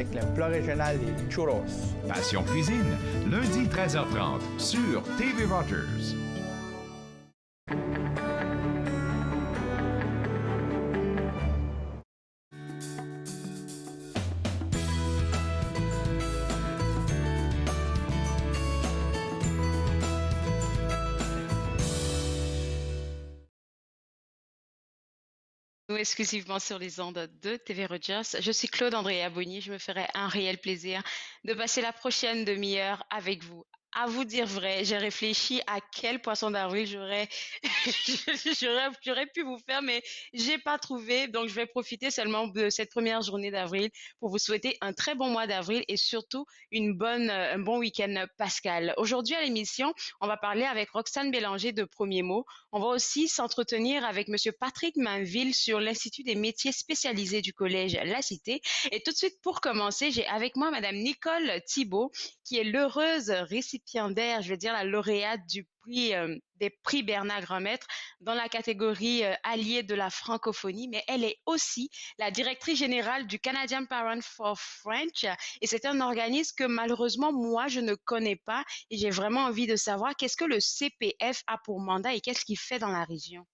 avec le plat régional des churros. Passion Cuisine, lundi 13h30 sur TV Rogers. Nous exclusivement sur les ondes de TV Rogers. Je suis Claude Andrea Bonny. Je me ferai un réel plaisir de passer la prochaine demi-heure avec vous. À vous dire vrai, j'ai réfléchi à quel poisson d'avril j'aurais pu vous faire, mais j'ai pas trouvé. Donc, je vais profiter seulement de cette première journée d'avril pour vous souhaiter un très bon mois d'avril et surtout un bon week-end pascal. Aujourd'hui à l'émission, on va parler avec Roxane Bélanger de Premier Mot. On va aussi s'entretenir avec Monsieur Patrick Mainville sur l'Institut des métiers spécialisés du Collège La Cité. Et tout de suite, pour commencer, j'ai avec moi Madame Nicole Thibault, qui est l'heureuse récipiendaire, je vais dire la lauréate du prix des prix Bernard Grandmaître dans la catégorie alliée de la francophonie, mais elle est aussi la directrice générale du Canadian Parent for French et c'est un organisme que malheureusement moi je ne connais pas et j'ai vraiment envie de savoir qu'est-ce que le CPF a pour mandat et qu'est-ce qu'il fait dans la région.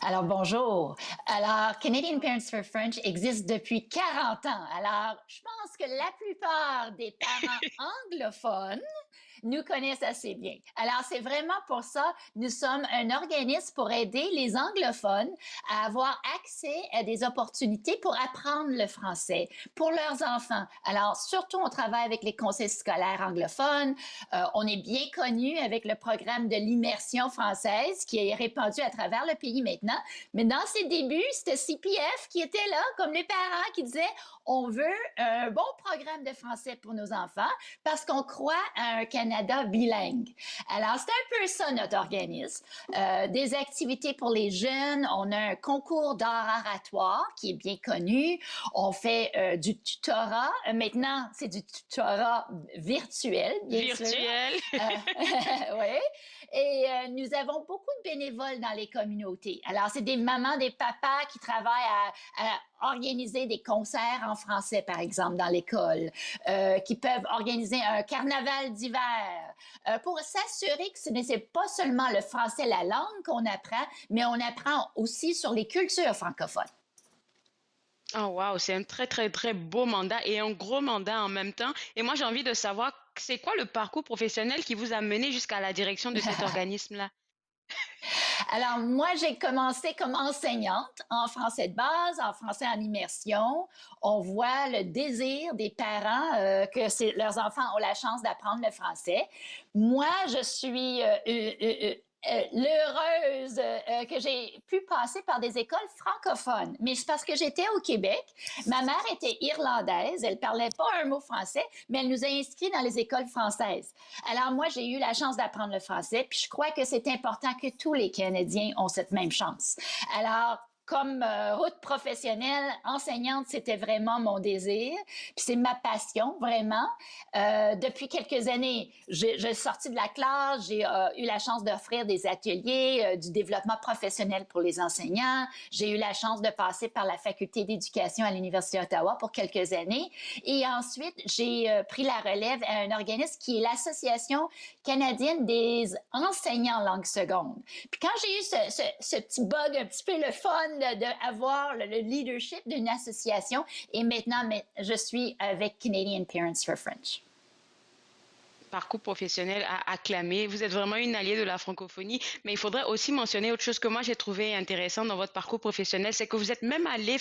Alors, bonjour. Alors, Canadian Parents for French existe depuis 40 ans. Alors, je pense que la plupart des parents anglophones nous connaissent assez bien. Alors, c'est vraiment pour ça, nous sommes un organisme pour aider les anglophones à avoir accès à des opportunités pour apprendre le français pour leurs enfants. Alors, surtout, on travaille avec les conseils scolaires anglophones. On est bien connu avec le programme de l'immersion française qui est répandu à travers le pays maintenant. Mais dans ses débuts, c'était CPF qui était là, comme les parents qui disaient on veut un bon programme de français pour nos enfants parce qu'on croit à un Canada bilingue. Alors, c'est un peu ça notre organisme. Des activités pour les jeunes. On a un concours d'art oratoire qui est bien connu. On fait du tutorat. Maintenant, c'est du tutorat virtuel, bien sûr. Virtuel. Oui. Et nous avons beaucoup de bénévoles dans les communautés. Alors, c'est des mamans, des papas qui travaillent à organiser des concerts en français, par exemple, dans l'école, qui peuvent organiser un carnaval d'hiver, pour s'assurer que ce n'est pas seulement le français, la langue qu'on apprend, mais on apprend aussi sur les cultures francophones. Oh wow, c'est un très très très beau mandat et un gros mandat en même temps. Et moi j'ai envie de savoir, c'est quoi le parcours professionnel qui vous a mené jusqu'à la direction de cet organisme-là? Alors, moi, j'ai commencé comme enseignante en français de base, en français en immersion. On voit le désir des parents que leurs enfants ont la chance d'apprendre le français. Moi, je suis l'heureuse que j'ai pu passer par des écoles francophones. Mais c'est parce que j'étais au Québec. Ma mère était irlandaise. Elle parlait pas un mot français, mais elle nous a inscrits dans les écoles françaises. Alors moi, j'ai eu la chance d'apprendre le français, puis je crois que c'est important que tous les Canadiens ont cette même chance. Alors, comme route professionnelle, enseignante, c'était vraiment mon désir. Puis c'est ma passion, vraiment. Depuis quelques années, j'ai sorti de la classe, j'ai eu la chance d'offrir des ateliers, du développement professionnel pour les enseignants. J'ai eu la chance de passer par la faculté d'éducation à l'Université d'Ottawa pour quelques années. Et ensuite, j'ai pris la relève à un organisme qui est l'Association canadienne des enseignants en langue seconde. Puis quand j'ai eu ce petit bug, un petit peu le fun d'avoir le leadership d'une association. Et maintenant, je suis avec Canadian Parents for French. Parcours professionnel à acclamer. Vous êtes vraiment une alliée de la francophonie, mais il faudrait aussi mentionner autre chose que moi j'ai trouvé intéressant dans votre parcours professionnel, c'est que vous êtes même allé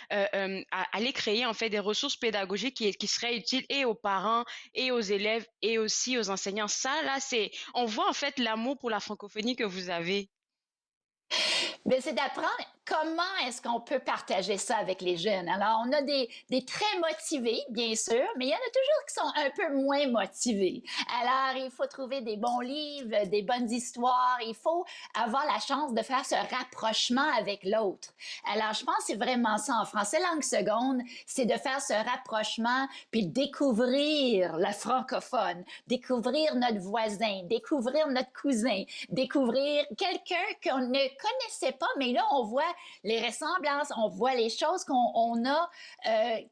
aller créer en fait des ressources pédagogiques qui seraient utiles et aux parents et aux élèves et aussi aux enseignants. Ça, là, on voit en fait l'amour pour la francophonie que vous avez. Ben, c'est d'apprendre comment est-ce qu'on peut partager ça avec les jeunes. Alors, on a des très motivés, bien sûr, mais il y en a toujours qui sont un peu moins motivés. Alors, il faut trouver des bons livres, des bonnes histoires. Il faut avoir la chance de faire ce rapprochement avec l'autre. Alors, je pense que c'est vraiment ça. En français langue seconde, c'est de faire ce rapprochement puis découvrir la francophone, découvrir notre voisin, découvrir notre cousin, découvrir quelqu'un qu'on ne connaissait pas, mais là, on voit les ressemblances, on voit les choses qu'on a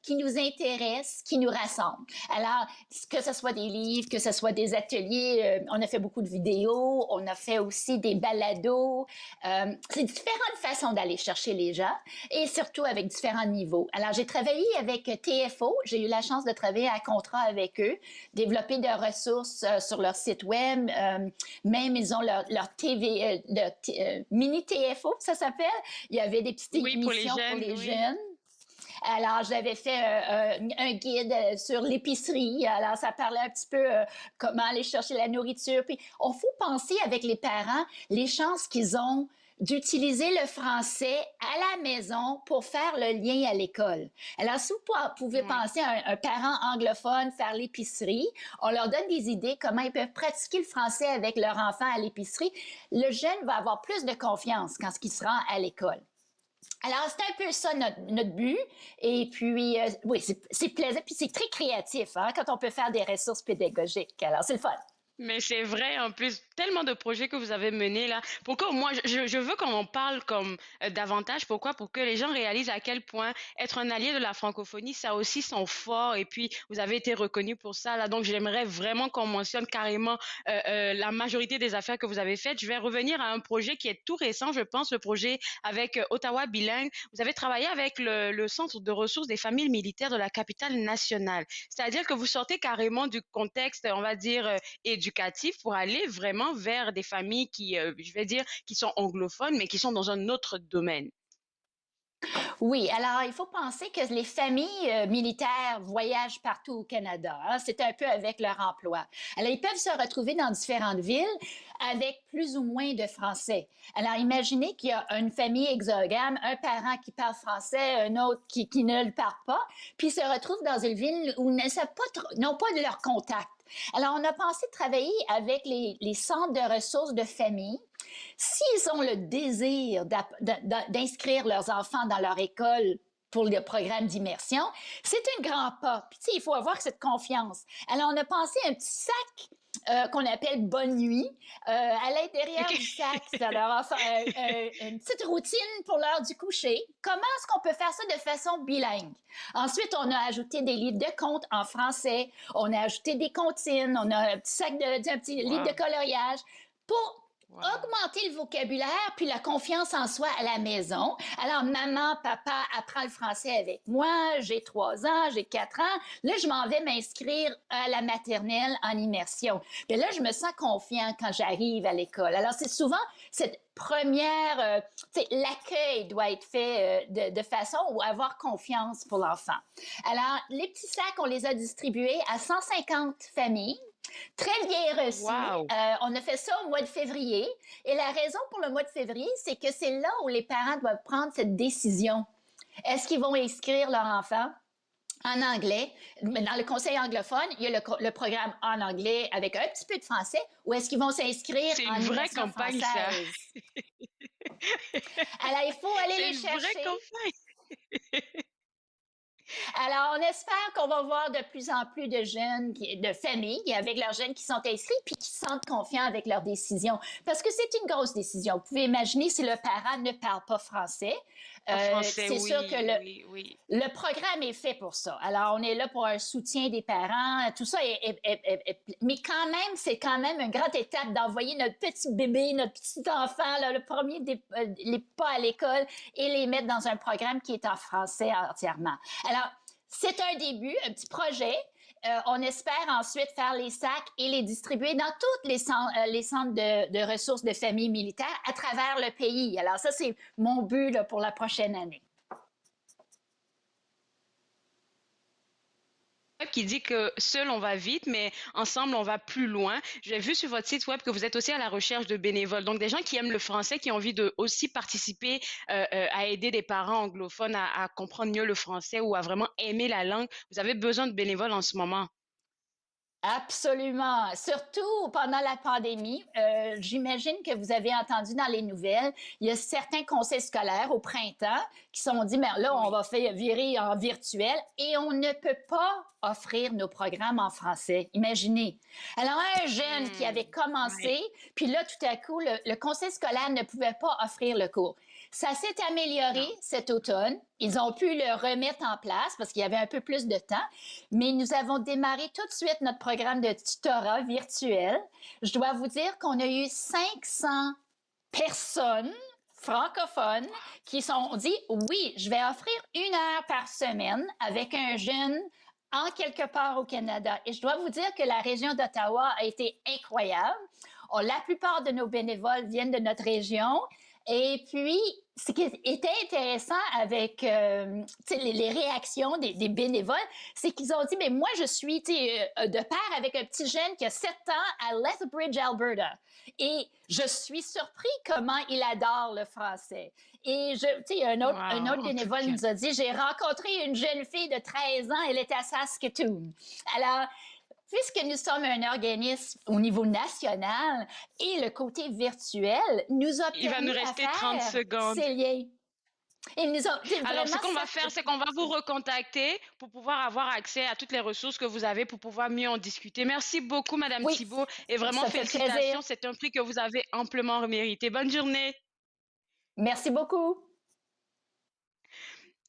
qui nous intéressent, qui nous rassemblent. Alors, que ce soit des livres, que ce soit des ateliers, on a fait beaucoup de vidéos, on a fait aussi des balados. C'est différentes façons d'aller chercher les gens et surtout avec différents niveaux. Alors, j'ai travaillé avec TFO, j'ai eu la chance de travailler à contrat avec eux, développer des ressources sur leur site web, même ils ont leur TV, mini TFO, ça s'appelle. Il y avait des petites émissions pour les jeunes. Alors, j'avais fait un guide sur l'épicerie. Alors, ça parlait un petit peu comment aller chercher la nourriture. Puis, il faut penser avec les parents les chances qu'ils ont d'utiliser le français à la maison pour faire le lien à l'école. Alors, si vous pouvez penser à un parent anglophone faire l'épicerie, on leur donne des idées comment ils peuvent pratiquer le français avec leur enfant à l'épicerie. Le jeune va avoir plus de confiance quand il se rend à l'école. Alors, c'est un peu ça notre but. Et puis, oui, c'est plaisant. Puis, c'est très créatif quand on peut faire des ressources pédagogiques. Alors, c'est le fun. Mais c'est vrai, en plus, tellement de projets que vous avez menés là. Pourquoi moi, je veux qu'on en parle comme davantage. Pourquoi? Pour que les gens réalisent à quel point être un allié de la francophonie, ça a aussi son fort. Et puis, vous avez été reconnu pour ça là. Donc, j'aimerais vraiment qu'on mentionne carrément la majorité des affaires que vous avez faites. Je vais revenir à un projet qui est tout récent, je pense, le projet avec Ottawa Bilingue. Vous avez travaillé avec le Centre de ressources des familles militaires de la capitale nationale. C'est-à-dire que vous sortez carrément du contexte, on va dire, éducatif pour aller vraiment vers des familles qui, je vais dire, qui sont anglophones, mais qui sont dans un autre domaine. Oui, alors il faut penser que les familles militaires voyagent partout au Canada. C'est un peu avec leur emploi. Alors, ils peuvent se retrouver dans différentes villes avec plus ou moins de français. Alors, imaginez qu'il y a une famille exogame, un parent qui parle français, un autre qui ne le parle pas, puis ils se retrouvent dans une ville où ils n'ont pas de leur contact. Alors, on a pensé travailler avec les centres de ressources de famille. S'ils ont le désir d'inscrire leurs enfants dans leur école pour le programme d'immersion, c'est un grand pas. Puis, il faut avoir cette confiance. Alors, on a pensé à un petit sac qu'on appelle Bonne Nuit. À l'intérieur du sac, ça leur offre une petite routine pour l'heure du coucher. Comment est-ce qu'on peut faire ça de façon bilingue? Ensuite, on a ajouté des livres de contes en français. On a ajouté des comptines. On a un petit sac un petit livre de coloriage pour augmenter le vocabulaire puis la confiance en soi à la maison. Alors, maman, papa apprend le français avec moi. J'ai 3 ans, j'ai 4 ans. Là, je m'en vais m'inscrire à la maternelle en immersion. Puis là, je me sens confiant quand j'arrive à l'école. Alors, c'est souvent cette première... l'accueil doit être fait de façon où avoir confiance pour l'enfant. Alors, les petits sacs, on les a distribués à 150 familles. Très bien reçu. Wow. On a fait ça au mois de février. Et la raison pour le mois de février, c'est que c'est là où les parents doivent prendre cette décision. Est-ce qu'ils vont inscrire leur enfant en anglais? Dans le conseil anglophone, il y a le programme en anglais avec un petit peu de français, ou est-ce qu'ils vont s'inscrire C'est en une vraie immersion campagne, française? Alors, il faut aller les chercher. C'est une vraie campagne. Alors, on espère qu'on va voir de plus en plus de jeunes, de familles avec leurs jeunes qui sont inscrits puis qui se sentent confiants avec leurs décisions. Parce que c'est une grosse décision. Vous pouvez imaginer si le parent ne parle pas français. C'est sûr que le programme est fait pour ça. Alors, on est là pour un soutien des parents. Tout ça mais quand même, c'est quand même une grande étape d'envoyer notre petit bébé, notre petit enfant, là, le premier les pas à l'école et les mettre dans un programme qui est en français entièrement. Alors, c'est un début, un petit projet. On espère ensuite faire les sacs et les distribuer dans tous les centres de ressources de familles militaires à travers le pays. Alors ça, c'est mon but là, pour la prochaine année. Qui dit que seul on va vite, mais ensemble on va plus loin. J'ai vu sur votre site web que vous êtes aussi à la recherche de bénévoles, donc des gens qui aiment le français, qui ont envie de aussi participer à aider des parents anglophones à comprendre mieux le français ou à vraiment aimer la langue. Vous avez besoin de bénévoles en ce moment. Absolument. Surtout pendant la pandémie, j'imagine que vous avez entendu dans les nouvelles, il y a certains conseils scolaires au printemps qui se sont dit, mais là, on va faire virer en virtuel et on ne peut pas offrir nos programmes en français. Imaginez. Alors, un jeune qui avait commencé, puis là, tout à coup, le conseil scolaire ne pouvait pas offrir le cours. Ça s'est amélioré Non. cet automne. Ils ont pu le remettre en place parce qu'il y avait un peu plus de temps, mais nous avons démarré tout de suite notre programme de tutorat virtuel. Je dois vous dire qu'on a eu 500 personnes francophones qui sont dit oui, je vais offrir 1 heure par semaine avec un jeune en quelque part au Canada. Et je dois vous dire que la région d'Ottawa a été incroyable. La plupart de nos bénévoles viennent de notre région. Et puis, ce qui était intéressant avec les réactions des bénévoles, c'est qu'ils ont dit, mais moi, je suis de pair avec un petit jeune qui a 7 ans à Lethbridge, Alberta. Et je suis surpris comment il adore le français. Et un autre Wow, en tout bénévole cas. nous a dit, j'ai rencontré une jeune fille de 13 ans, elle était à Saskatoon. Alors, puisque nous sommes un organisme au niveau national et le côté virtuel nous a Il va nous permis à rester 30 faire secondes. ces liens. Ils nous ont Alors, ce vraiment qu'on va ça. faire, c'est qu'on va vous recontacter pour pouvoir avoir accès à toutes les ressources que vous avez pour pouvoir mieux en discuter. Merci beaucoup, Madame Oui, Thibault, et vraiment ça fait plaisir. félicitations. C'est un prix que vous avez amplement mérité. Bonne journée. Merci beaucoup.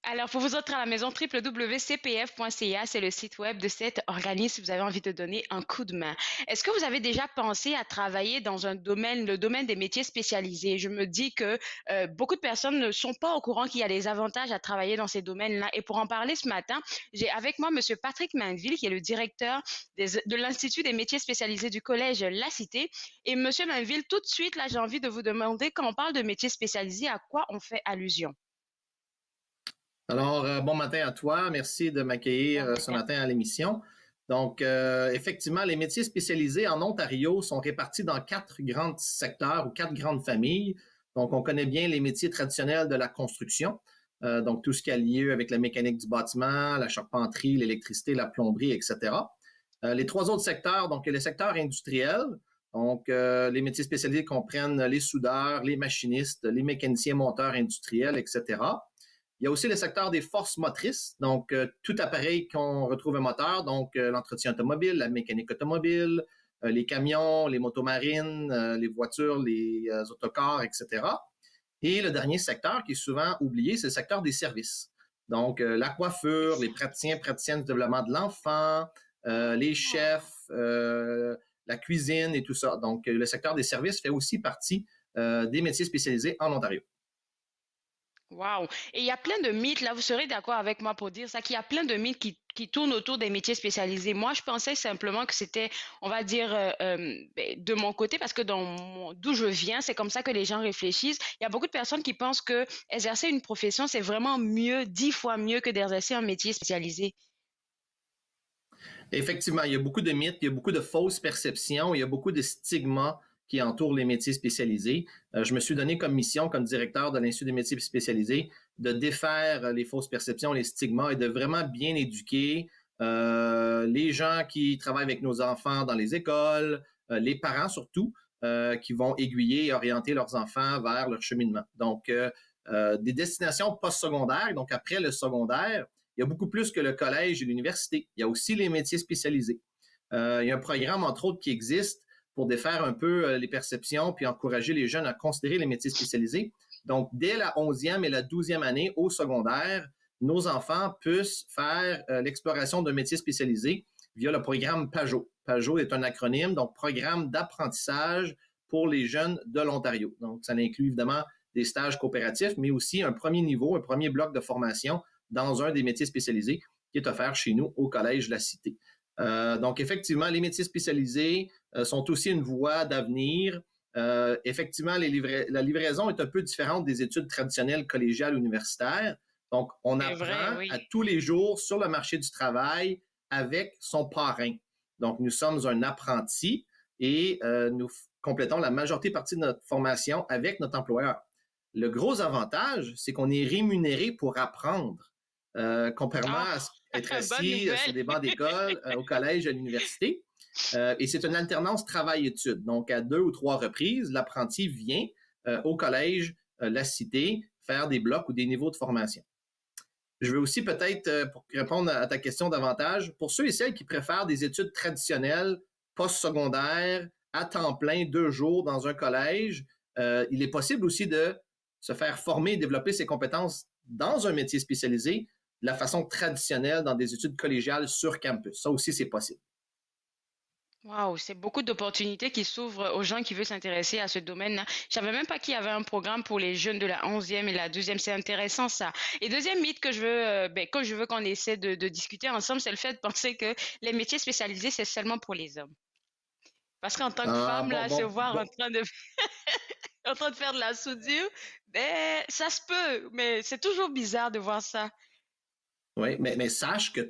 Alors, pour vous autres à la maison, www.cpf.ca, c'est le site web de cet organisme si vous avez envie de donner un coup de main. Est-ce que vous avez déjà pensé à travailler dans un domaine, le domaine des métiers spécialisés? Je me dis que beaucoup de personnes ne sont pas au courant qu'il y a des avantages à travailler dans ces domaines-là. Et pour en parler ce matin, j'ai avec moi Monsieur Patrick Mainville, qui est le directeur de l'Institut des métiers spécialisés du Collège La Cité. Et Monsieur Mainville, tout de suite, là, j'ai envie de vous demander, quand on parle de métiers spécialisés, à quoi on fait allusion? Alors, bon matin à toi. Merci de m'accueillir ce matin à l'émission. Donc, effectivement, les métiers spécialisés en Ontario sont répartis dans 4 grands secteurs ou 4 grandes familles. Donc, on connaît bien les métiers traditionnels de la construction, donc tout ce qui a lieu avec la mécanique du bâtiment, la charpenterie, l'électricité, la plomberie, etc. Les 3 autres secteurs, donc le secteur industriel, donc les métiers spécialisés comprennent les soudeurs, les machinistes, les mécaniciens monteurs industriels, etc. Il y a aussi le secteur des forces motrices, donc tout appareil qu'on retrouve un moteur, donc l'entretien automobile, la mécanique automobile, les camions, les motos marines, les voitures, les autocars, etc. Et le dernier secteur qui est souvent oublié, c'est le secteur des services. Donc la coiffure, les praticiens, praticiennes du développement de l'enfant, les chefs, la cuisine et tout ça. Donc le secteur des services fait aussi partie des métiers spécialisés en Ontario. Wow! Et il y a plein de mythes, là, vous serez d'accord avec moi pour dire ça, qu'il y a plein de mythes qui tournent autour des métiers spécialisés. Moi, je pensais simplement que c'était, on va dire, de mon côté, parce que d'où je viens, c'est comme ça que les gens réfléchissent. Il y a beaucoup de personnes qui pensent que exercer une profession, c'est vraiment mieux, 10 fois mieux que d'exercer un métier spécialisé. Effectivement, il y a beaucoup de mythes, il y a beaucoup de fausses perceptions, il y a beaucoup de stigmas qui entourent les métiers spécialisés. Je me suis donné comme mission, comme directeur de l'Institut des métiers spécialisés, de défaire les fausses perceptions, les stigmas et de vraiment bien éduquer les gens qui travaillent avec nos enfants dans les écoles, les parents surtout, qui vont aiguiller et orienter leurs enfants vers leur cheminement. Donc, des destinations postsecondaires, donc après le secondaire, il y a beaucoup plus que le collège et l'université. Il y a aussi les métiers spécialisés. Il y a un programme, entre autres, qui existe pour défaire un peu les perceptions puis encourager les jeunes à considérer les métiers spécialisés. Donc, dès la 11e et la 12e année au secondaire, nos enfants puissent faire l'exploration d'un métier spécialisé via le programme PAJO. PAJO est un acronyme, donc Programme d'apprentissage pour les jeunes de l'Ontario. Donc, ça inclut évidemment des stages coopératifs, mais aussi un premier niveau, un premier bloc de formation dans un des métiers spécialisés qui est offert chez nous au Collège La Cité. Donc, effectivement, les métiers spécialisés sont aussi une voie d'avenir. Effectivement, la livraison est un peu différente des études traditionnelles collégiales universitaires. Donc, on apprend à tous les jours sur le marché du travail avec son parrain. Donc, nous sommes un apprenti et nous complétons la majorité partie de notre formation avec notre employeur. Le gros avantage, c'est qu'on est rémunéré pour apprendre, comparément à être assis sur des bancs d'école, au collège, à l'université. Et c'est une alternance travail-études. Donc, à 2 ou 3 reprises, l'apprenti vient au collège La Cité faire des blocs ou des niveaux de formation. Je veux aussi peut-être, pour répondre à ta question davantage, pour ceux et celles qui préfèrent des études traditionnelles, post-secondaires, à temps plein, 2 jours dans un collège, il est possible aussi de se faire former et développer ses compétences dans un métier spécialisé de la façon traditionnelle dans des études collégiales sur campus. Ça aussi, c'est possible. Waouh, c'est beaucoup d'opportunités qui s'ouvrent aux gens qui veulent s'intéresser à ce domaine-là. Je savais même pas qu'il y avait un programme pour les jeunes de la 11e et la 12e. C'est intéressant, ça. Et deuxième mythe que je veux qu'on essaie de discuter ensemble, c'est le fait de penser que les métiers spécialisés, c'est seulement pour les hommes. Parce qu'en tant que Ah, femme, bon, là, se bon, voir bon. en train de faire de la soudure, ben, ça se peut, mais c'est toujours bizarre de voir ça. Oui, mais sache que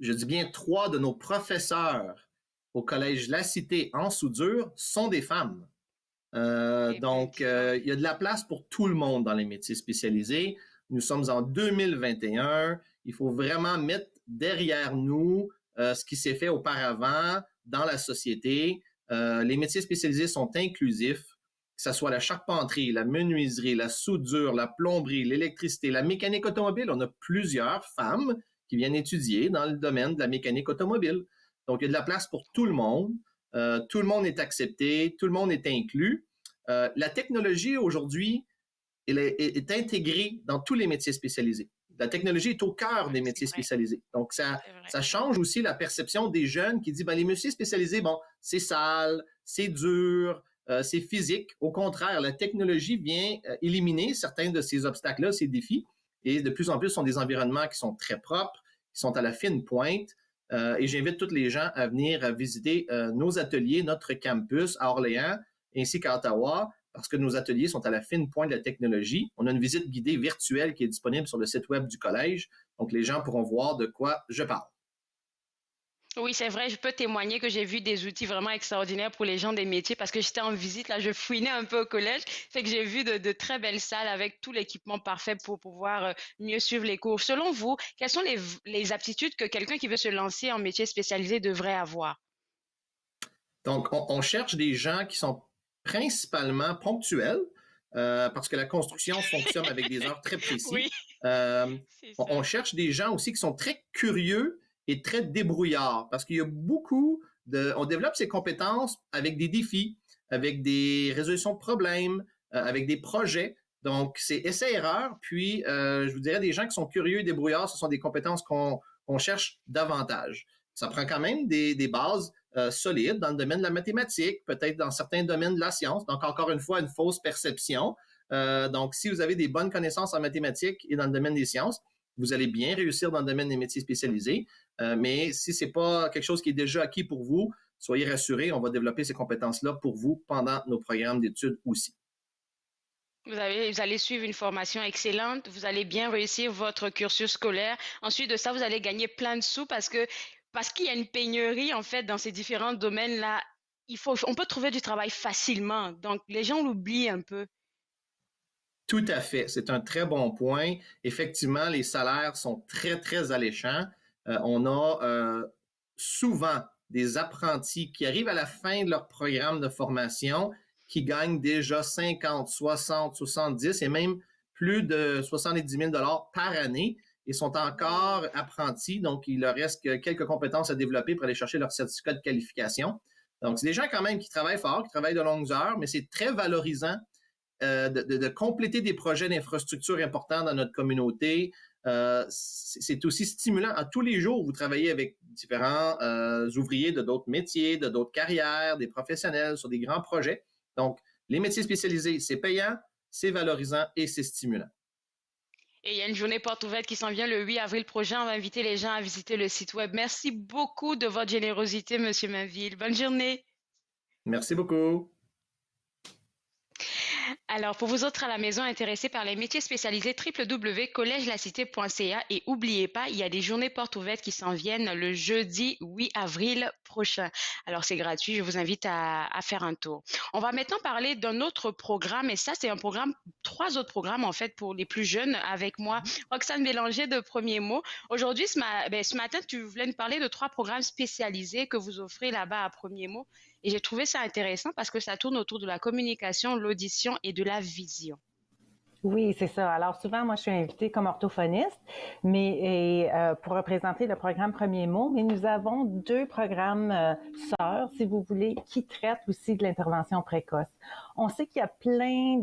je dis bien trois de nos professeurs au Collège La Cité en soudure sont des femmes. Eh bien, dis donc. Il y a de la place pour tout le monde dans les métiers spécialisés. Nous sommes en 2021. Il faut vraiment mettre derrière nous ce qui s'est fait auparavant dans la société. Les métiers spécialisés sont inclusifs, que ce soit la charpenterie, la menuiserie, la soudure, la plomberie, l'électricité, la mécanique automobile. On a plusieurs femmes qui viennent étudier dans le domaine de la mécanique automobile. Donc, il y a de la place pour tout le monde. Tout le monde est accepté, tout le monde est inclus. La technologie aujourd'hui est intégrée dans tous les métiers spécialisés. La technologie est au cœur des C'est métiers vrai, spécialisés. Donc, c'est vrai. ça change aussi la perception des jeunes qui disent, ben, les métiers spécialisés, bon, c'est sale, c'est dur, c'est physique. Au contraire, la technologie vient éliminer certains de ces obstacles-là, ces défis. Et de plus en plus, ce sont des environnements qui sont très propres, qui sont à la fine pointe. Et j'invite tous les gens à venir visiter nos ateliers, notre campus à Orléans, ainsi qu'à Ottawa, parce que nos ateliers sont à la fine pointe de la technologie. On a une visite guidée virtuelle qui est disponible sur le site web du collège. Donc, les gens pourront voir de quoi je parle. Oui, c'est vrai, je peux témoigner que j'ai vu des outils vraiment extraordinaires pour les gens des métiers parce que j'étais en visite, là, je fouinais un peu au collège, fait que j'ai vu de très belles salles avec tout l'équipement parfait pour pouvoir mieux suivre les cours. Selon vous, quelles sont les aptitudes que quelqu'un qui veut se lancer en métier spécialisé devrait avoir? Donc, on cherche des gens qui sont principalement ponctuels, parce que la construction fonctionne avec des heures très précises. Oui, Euh, c'est on ça. cherche des gens aussi qui sont très curieux et très débrouillards, parce qu'il y a beaucoup on développe ses compétences avec des défis, avec des résolutions de problèmes, avec des projets. Donc, c'est essai-erreur. Puis, je vous dirais, des gens qui sont curieux et débrouillards, ce sont des compétences qu'on cherche davantage. Ça prend quand même des bases solides dans le domaine de la mathématique, peut-être dans certains domaines de la science. Donc, encore une fois, une fausse perception. Donc, si vous avez des bonnes connaissances en mathématiques et dans le domaine des sciences, vous allez bien réussir dans le domaine des métiers spécialisés. Mais si ce n'est pas quelque chose qui est déjà acquis pour vous, soyez rassurés, on va développer ces compétences-là pour vous pendant nos programmes d'études aussi. Vous allez suivre une formation excellente, vous allez bien réussir votre cursus scolaire. Ensuite de ça, vous allez gagner plein de sous parce qu'il y a une pénurie en fait dans ces différents domaines-là. On peut trouver du travail facilement. Donc les gens l'oublient un peu. Tout à fait. C'est un très bon point. Effectivement, les salaires sont très, très alléchants. On a souvent des apprentis qui arrivent à la fin de leur programme de formation qui gagnent déjà 50, 60, 70 et même plus de 70 000 par année et sont encore apprentis. Donc, il leur reste quelques compétences à développer pour aller chercher leur certificat de qualification. Donc, c'est des gens quand même qui travaillent fort, qui travaillent de longues heures, mais c'est très valorisant de compléter des projets d'infrastructure importants dans notre communauté. C'est aussi stimulant. À tous les jours, vous travaillez avec différents ouvriers de d'autres métiers, de d'autres carrières, des professionnels sur des grands projets. Donc, les métiers spécialisés, c'est payant, c'est valorisant et c'est stimulant. Et il y a une journée porte ouverte qui s'en vient le 8 avril prochain. On va inviter les gens à visiter le site web. Merci beaucoup de votre générosité, Monsieur Mainville. Bonne journée. Merci beaucoup. Alors, pour vous autres à la maison intéressés par les métiers spécialisés, www.collegelacité.ca et n'oubliez pas, il y a des journées portes ouvertes qui s'en viennent le jeudi 8 avril prochain. Alors, c'est gratuit, je vous invite à faire un tour. On va maintenant parler d'un autre programme et ça, c'est un programme, trois autres programmes en fait pour les plus jeunes avec moi, Roxane Bélanger de Premier Mot. Aujourd'hui, ce matin, tu voulais nous parler de trois programmes spécialisés que vous offrez là-bas à Premier Mot. Et j'ai trouvé ça intéressant parce que ça tourne autour de la communication, l'audition et de la vision. Oui, c'est ça. Alors souvent, moi, je suis invitée comme orthophoniste, pour représenter le programme Premier mot, mais nous avons 2 programmes sœurs, si vous voulez, qui traitent aussi de l'intervention précoce. On sait qu'il y a plein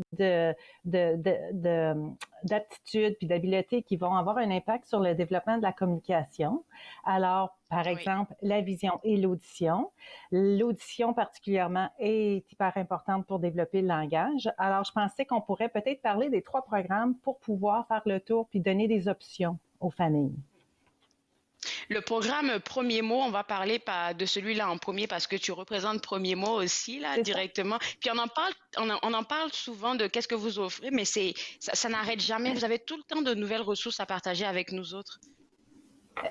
d'aptitudes puis d'habiletés qui vont avoir un impact sur le développement de la communication. Alors, par exemple, la vision et l'audition. L'audition particulièrement est hyper importante pour développer le langage. Alors, je pensais qu'on pourrait peut-être parler des 3 programmes pour pouvoir faire le tour puis donner des options aux familles. Le programme Premier mot, on va parler de celui-là en premier parce que tu représentes Premier mot aussi là C'est ça. directement. Puis on en parle souvent de qu'est-ce que vous offrez, mais ça n'arrête jamais. Vous avez tout le temps de nouvelles ressources à partager avec nous autres.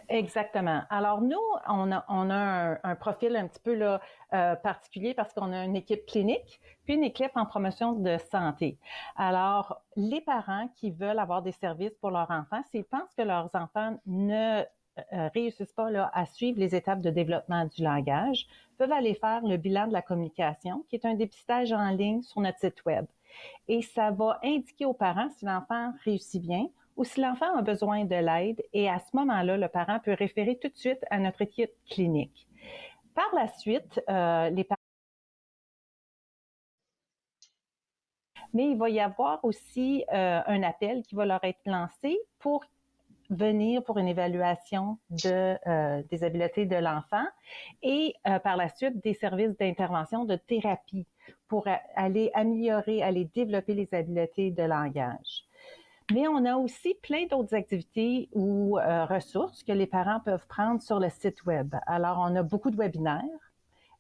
Exactement. Alors nous, on a un profil un petit peu là, particulier parce qu'on a une équipe clinique puis une équipe en promotion de santé. Alors, les parents qui veulent avoir des services pour leurs enfants, s'ils pensent que leurs enfants ne réussissent pas là, à suivre les étapes de développement du langage, peuvent aller faire le bilan de la communication, qui est un dépistage en ligne sur notre site web. Et ça va indiquer aux parents si l'enfant réussit bien ou si l'enfant a besoin de l'aide. Et à ce moment-là, le parent peut référer tout de suite à notre équipe clinique. Par la suite, les parents... Mais il va y avoir aussi un appel qui va leur être lancé pour venir pour une évaluation des habiletés de l'enfant et par la suite des services d'intervention de thérapie pour aller améliorer, aller développer les habiletés de langage. Mais on a aussi plein d'autres activités ou ressources que les parents peuvent prendre sur le site web. Alors, on a beaucoup de webinaires.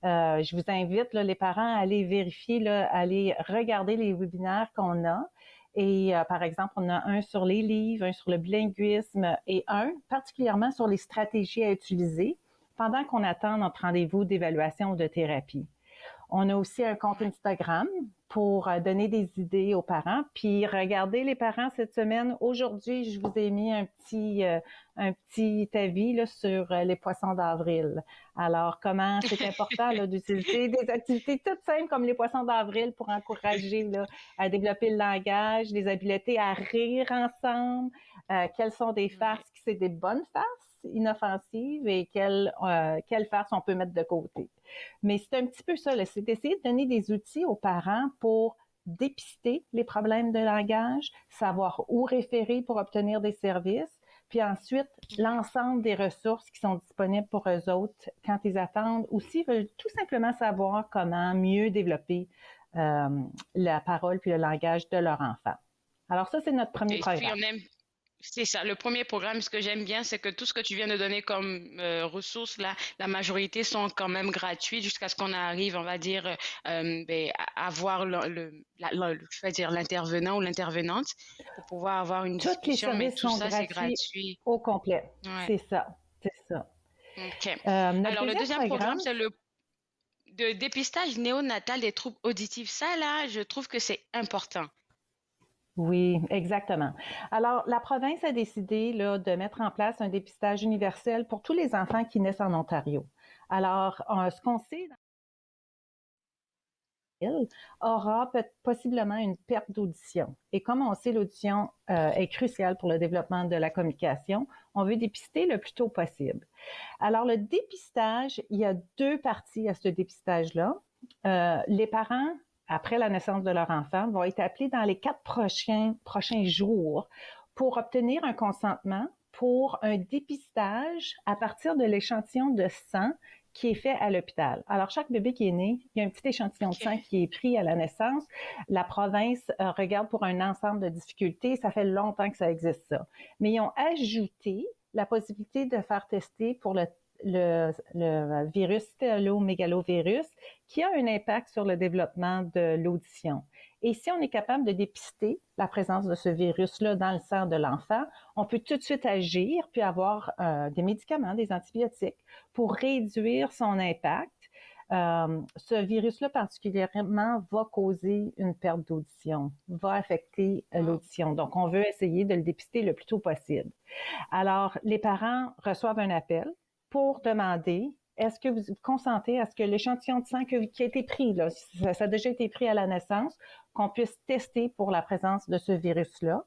Je vous invite, là, les parents, à aller vérifier, là, à aller regarder les webinaires qu'on a. Et par exemple, on a un sur les livres, un sur le bilinguisme et un particulièrement sur les stratégies à utiliser pendant qu'on attend notre rendez-vous d'évaluation ou de thérapie. On a aussi un compte Instagram pour donner des idées aux parents. Puis regardez les parents cette semaine. Aujourd'hui, je vous ai mis un petit avis là, sur les poissons d'avril. Alors, comment c'est important là, d'utiliser des activités toutes simples comme les poissons d'avril pour encourager là, à développer le langage, les habiletés à rire ensemble. Quelles sont des farces qui sont des bonnes farces inoffensives et quelles farces on peut mettre de côté. Mais c'est un petit peu ça, là, c'est d'essayer de donner des outils aux parents pour dépister les problèmes de langage, savoir où référer pour obtenir des services, puis ensuite l'ensemble des ressources qui sont disponibles pour eux autres quand ils attendent ou s'ils veulent tout simplement savoir comment mieux développer la parole puis le langage de leur enfant. Alors ça, c'est notre premier programme. C'est ça, le premier programme, ce que j'aime bien, c'est que tout ce que tu viens de donner comme ressources, là, la majorité sont quand même gratuites jusqu'à ce qu'on arrive, on va dire, à avoir je vais dire l'intervenant ou l'intervenante pour pouvoir avoir une discussion, mais tout ça, c'est gratuit. Au complet, Ouais. c'est ça. OK. Alors, le deuxième programme, c'est le dépistage néonatal des troubles auditifs. Ça, là, je trouve que c'est important. Oui, exactement. Alors, la province a décidé là, de mettre en place un dépistage universel pour tous les enfants qui naissent en Ontario. Alors, ce qu'on sait aura possiblement une perte d'audition. Et comme on sait, l'audition est cruciale pour le développement de la communication, on veut dépister le plus tôt possible. Alors, le dépistage, il y a 2 parties à ce dépistage-là. Les parents après la naissance de leur enfant, vont être appelés dans les 4 prochains jours pour obtenir un consentement pour un dépistage à partir de l'échantillon de sang qui est fait à l'hôpital. Alors, chaque bébé qui est né, il y a un petit échantillon de sang qui est pris à la naissance. La province regarde pour un ensemble de difficultés. Ça fait longtemps que ça existe, ça. Mais ils ont ajouté la possibilité de faire tester pour le virus cytomégalovirus qui a un impact sur le développement de l'audition. Et si on est capable de dépister la présence de ce virus-là dans le sang de l'enfant, on peut tout de suite agir puis avoir des médicaments, des antibiotiques pour réduire son impact. Ce virus-là particulièrement va causer une perte d'audition, va affecter l'audition. Donc, on veut essayer de le dépister le plus tôt possible. Alors, les parents reçoivent un appel pour demander est-ce que vous consentez à ce que l'échantillon de sang qui a été pris, là, ça a déjà été pris à la naissance, qu'on puisse tester pour la présence de ce virus-là?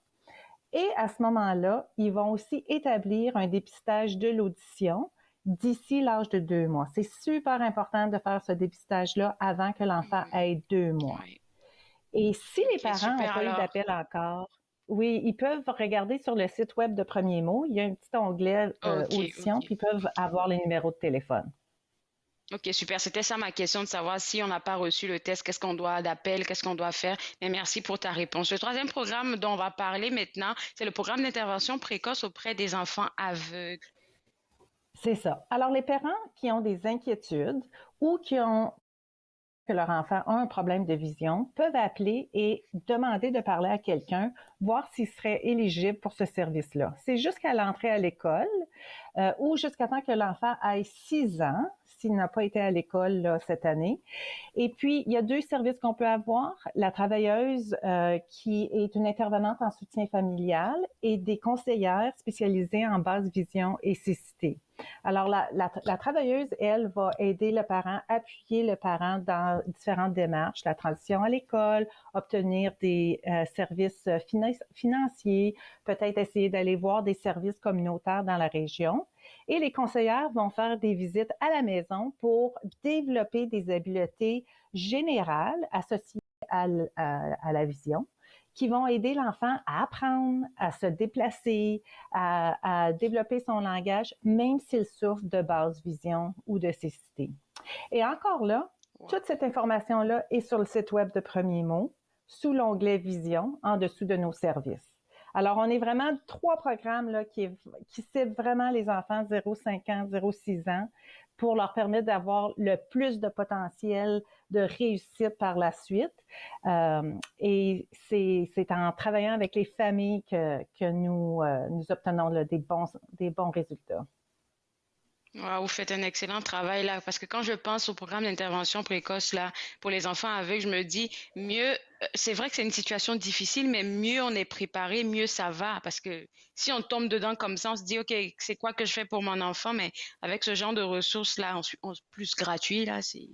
Et à ce moment-là, ils vont aussi établir un dépistage de l'audition d'ici l'âge de 2 mois. C'est super important de faire ce dépistage-là avant que l'enfant ait 2 mois. Oui. Et si les parents n'ont super, pas eu alors. d'appel encore, oui, ils peuvent regarder sur le site web de Premier Mot. Il y a un petit onglet audition, OK. puis ils peuvent avoir les numéros de téléphone. OK, super. C'était ça ma question, de savoir si on n'a pas reçu le test, qu'est-ce qu'on doit d'appel, qu'est-ce qu'on doit faire. Mais merci pour ta réponse. Le troisième programme dont on va parler maintenant, c'est le programme d'intervention précoce auprès des enfants aveugles. C'est ça. Alors, les parents qui ont des inquiétudes ou que leur enfant a un problème de vision peuvent appeler et demander de parler à quelqu'un, voir s'il serait éligible pour ce service-là. C'est jusqu'à l'entrée à l'école ou jusqu'à temps que l'enfant ait 6 ans, s'il n'a pas été à l'école là, cette année. Et puis, il y a 2 services qu'on peut avoir. La travailleuse qui est une intervenante en soutien familial et des conseillères spécialisées en basse vision et cécité. Alors, la travailleuse, elle, va aider le parent, appuyer le parent dans différentes démarches, la transition à l'école, obtenir des services financiers, peut-être essayer d'aller voir des services communautaires dans la région. Et les conseillères vont faire des visites à la maison pour développer des habiletés générales associées à la vision, qui vont aider l'enfant à apprendre, à se déplacer, à développer son langage, même s'il souffre de basse vision ou de cécité. Et encore là, toute cette information-là est sur le site web de Premier Mot, sous l'onglet Vision, en dessous de nos services. Alors, on est vraiment 3 programmes là, qui ciblent vraiment les enfants 0-5 ans, 0-6 ans, pour leur permettre d'avoir le plus de potentiel de réussite par la suite. Et c'est en travaillant avec les familles que nous obtenons là, des bons résultats. Wow, vous faites un excellent travail là, parce que quand je pense au programme d'intervention précoce là pour les enfants aveugles, je me dis mieux, c'est vrai que c'est une situation difficile, mais mieux on est préparé, mieux ça va, parce que si on tombe dedans comme ça, on se dit ok, c'est quoi que je fais pour mon enfant, mais avec ce genre de ressources là, plus gratuit là, c'est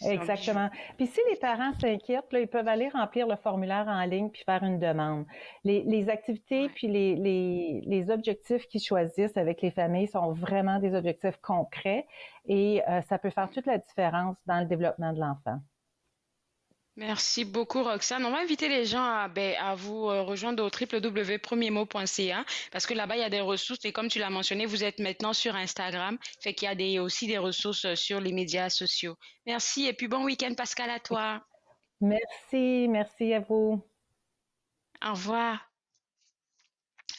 Exactement. Puis si les parents s'inquiètent, là, ils peuvent aller remplir le formulaire en ligne puis faire une demande. Les activités puis les objectifs qu'ils choisissent avec les familles sont vraiment des objectifs concrets et ça peut faire toute la différence dans le développement de l'enfant. Merci beaucoup, Roxane. On va inviter les gens à vous rejoindre au www.premiermot.ca parce que là-bas, il y a des ressources et comme tu l'as mentionné, vous êtes maintenant sur Instagram, fait qu'il y a aussi des ressources sur les médias sociaux. Merci et puis bon week-end, Pascal, à toi. Merci à vous. Au revoir.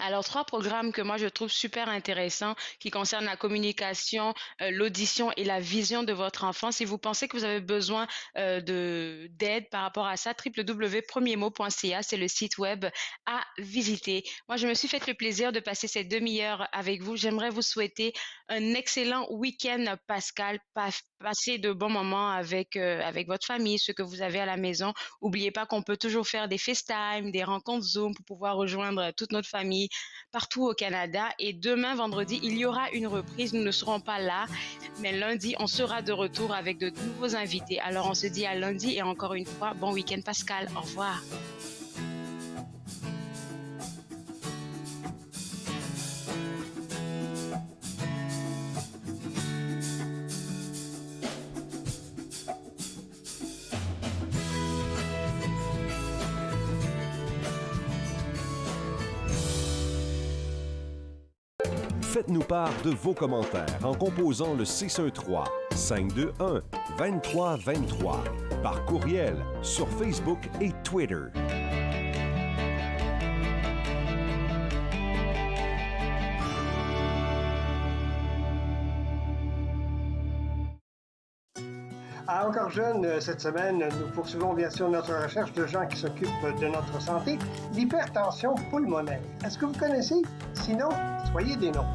Alors, 3 programmes que moi je trouve super intéressants qui concernent la communication, l'audition et la vision de votre enfant. Si vous pensez que vous avez besoin d'aide par rapport à ça, www.premiermot.ca, c'est le site web à visiter. Moi, je me suis fait le plaisir de passer cette demi-heure avec vous. J'aimerais vous souhaiter un excellent week-end, Pascal. Passez de bons moments avec votre famille, ceux que vous avez à la maison. N'oubliez pas qu'on peut toujours faire des FaceTime, des rencontres Zoom pour pouvoir rejoindre toute notre famille partout au Canada. Et demain, vendredi, il y aura une reprise. Nous ne serons pas là, mais lundi, on sera de retour avec de nouveaux invités. Alors, on se dit à lundi et encore une fois, bon week-end, Pascal. Au revoir. Faites-nous part de vos commentaires en composant le 613-521-2323 par courriel sur Facebook et Twitter. À Encore Jeune, cette semaine, nous poursuivons bien sûr notre recherche de gens qui s'occupent de notre santé. L'hypertension pulmonaire. Est-ce que vous connaissez? Sinon, soyez des nôtres.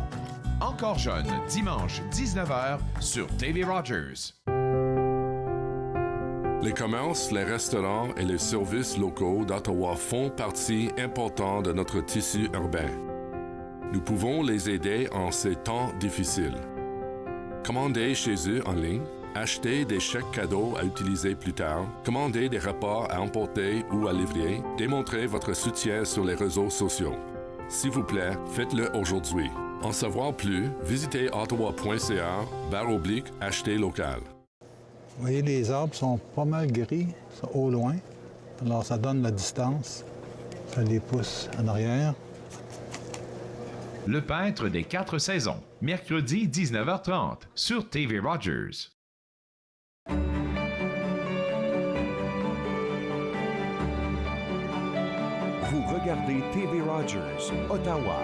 Encore jeune, dimanche 19h sur TV Rogers. Les commerces, les restaurants et les services locaux d'Ottawa font partie importante de notre tissu urbain. Nous pouvons les aider en ces temps difficiles. Commandez chez eux en ligne, achetez des chèques cadeaux à utiliser plus tard, commandez des repas à emporter ou à livrer, démontrez votre soutien sur les réseaux sociaux. S'il vous plaît, faites-le aujourd'hui. En savoir plus, visitez ottawa.ca/acheter local. Vous voyez, les arbres sont pas mal gris, sont au loin. Alors, ça donne la distance. Ça les pousse en arrière. Le peintre des 4 saisons, mercredi 19h30 sur TV Rogers. Vous regardez TV Rogers, Ottawa.